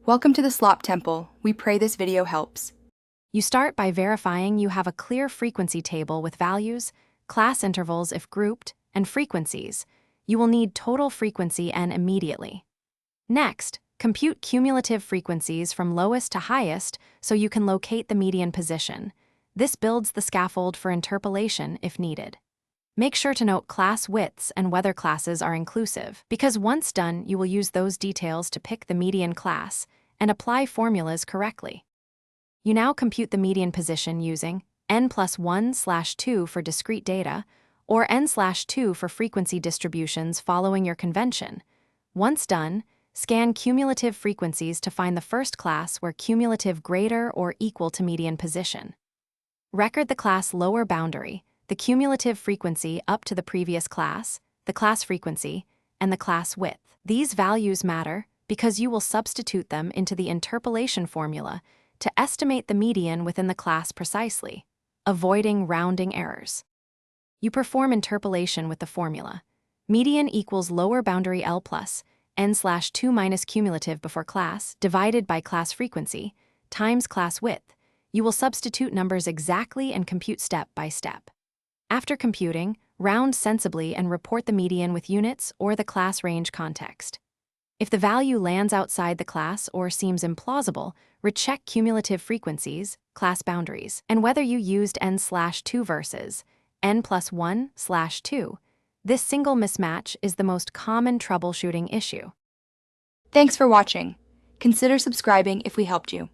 Welcome to the Slop Temple. We pray this video helps. You start by verifying you have a clear frequency table with values, class intervals if grouped, and frequencies. You will need total frequency n immediately. Next, compute cumulative frequencies from lowest to highest so you can locate the median position. This builds the scaffold for interpolation if needed. Make sure to note class widths and whether classes are inclusive, because once done, you will use those details to pick the median class and apply formulas correctly. You now compute the median position using n+1/2 for discrete data, or n/2 for frequency distributions following your convention. Once done, scan cumulative frequencies to find the first class where cumulative greater or equal to median position. Record the class lower boundary, the cumulative frequency up to the previous class, the class frequency, and the class width. These values matter because you will substitute them into the interpolation formula to estimate the median within the class precisely, avoiding rounding errors. You perform interpolation with the formula. Median equals lower boundary L plus n/2 minus cumulative before class divided by class frequency times class width. You will substitute numbers exactly and compute step by step. After computing, round sensibly and report the median with units or the class range context. If the value lands outside the class or seems implausible, recheck cumulative frequencies, class boundaries, and whether you used n/2 versus n+1/2. This single mismatch is the most common troubleshooting issue. Thanks for watching. Consider subscribing if we helped you.